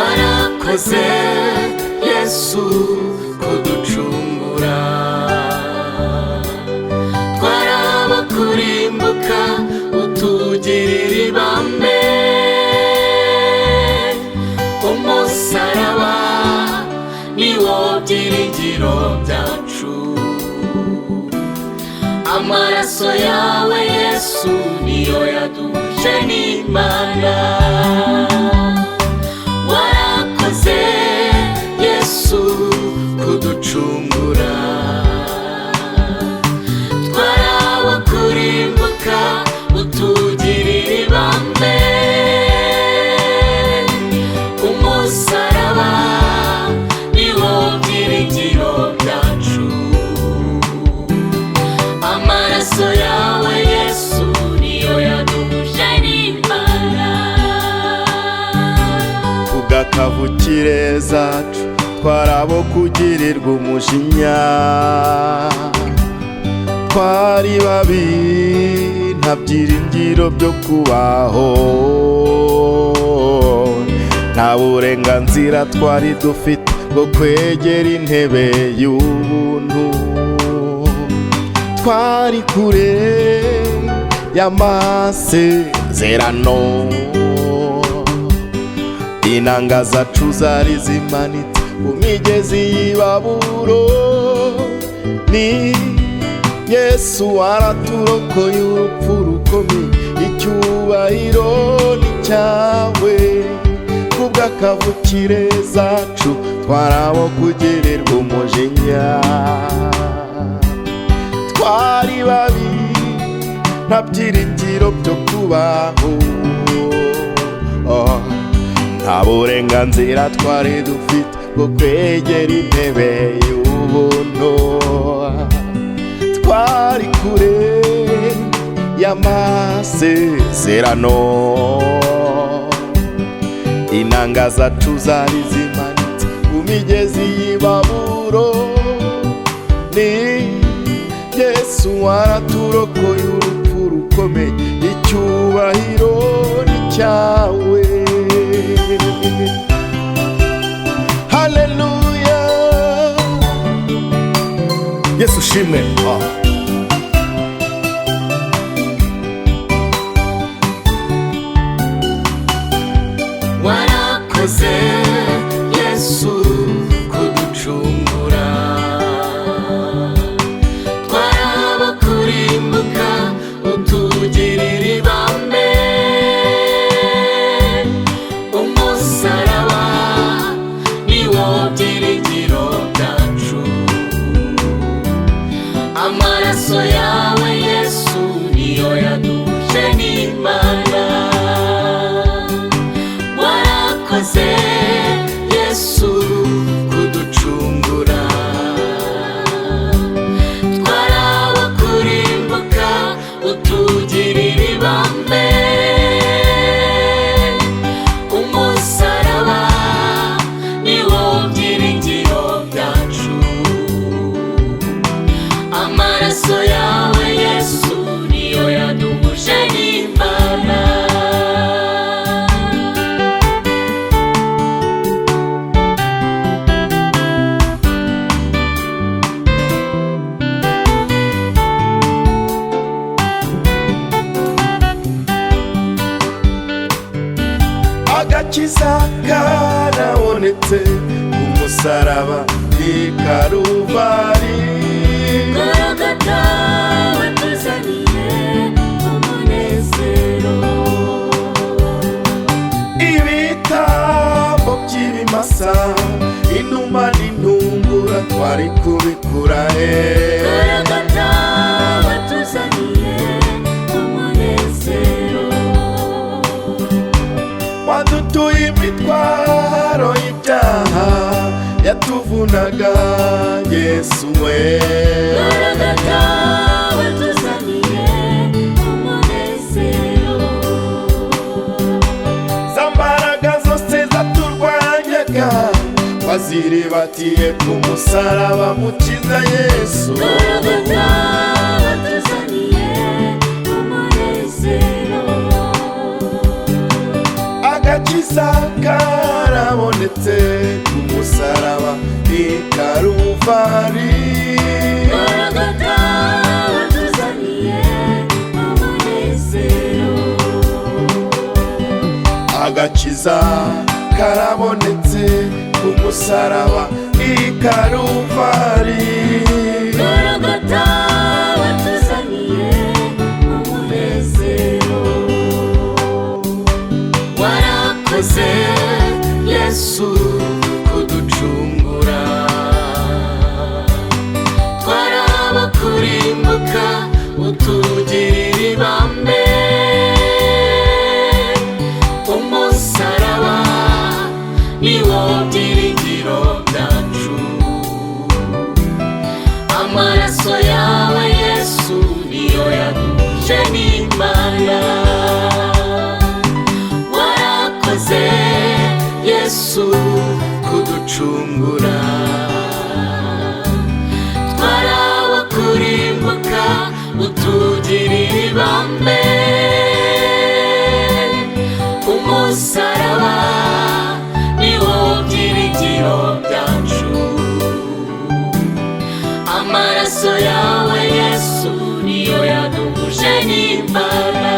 warakoze Yesu kuducungura, twaraba kurimbuka utugirira ibambe, umusaraba niwo byiringiro byacu, amaraso yawe Yesu niyo yaduje n'Imana. Warakoze Yesu kuducungura, twaraba kurimbuka utugirira ibambe, umusaraba niwo byiringiro byacu, amaraso yawe Yesu niyo yaduje n'Imana. Kubw'akavukire zacu twarabo kugirirwa umujinya, twari babi nta byiringiro byo kubaho, nta burenganzira twari dufite bwo kwegera intebe y'ubuntu, twari kure y'amasezerano, inanga zacu zari zimanitse ku migezi y'i Babuloni. Yesu waraturokoye urupfu rukomeye, icyubahiro ni cyawe. Kubw'akavukire zacu twarabo kugirirwa umujinya, twari babi nta byiringiro byo kubaho, nta burenganzira twari dufite bwo kwegera intebe y'ubuntu, twari kure y'amasezerano, inanga zacu zari zimanitse ku migezi y'i Babuloni. Yesu waraturokoye urupfu rukomeye, icyubahiro ni cyawe. Haleluya, Yesu shimwe. Warakoze Yesu kuducungura, twaraba kurimbuka utugirira ibambe, umusaraba niwo byiringiro byacu, amaraso yawe Yesu niyo yaduje n'Imana. Warakoze Yesu kuducungura, twaraba kurimbuka utugirira ibambe, umusaraba niwo byiringiro byacu, amaraso yawe Yesu niyo yaduje n'Imana. Agakiza karabonetse ku musaraba w'i Karuvari, Golgotha watuzaniye umunezero, ibitambo by'ibimasa, inuma n'intungura twari kubikura he. Golgotha watuzaniye umunezero, wadutuye imitwaro y'ibyaha yatuvunaga Yesu we. Golgotha watuzaniye umunezero, za mbaraga zose zaturwanyaga waziribatiye ku musaraba mukiza Yesu. Golgotha watuzaniye umunezero, agakiza karabonetse karabonetse ku musaraba i Karuvari. Golgotha watuzaniye umunezero. Agakiza karabonetse ku musaraba i Karuvari. Golgotha watuzaniye umunezero. Warakoze Yesu kuducungura, twaraba kurimbuka utugirira ibambe. Umusaraba niwo byiringiro byacu, amaraso yawe Yesu niyo yaduhuje n'Imana. Warakoze Yesu kuducungura, twaraba kurimbuka utugirira ibambe. Umusaraba niwo byiringiro byacu, amaraso yawe Yesu niyo yaduhuje n'Imana.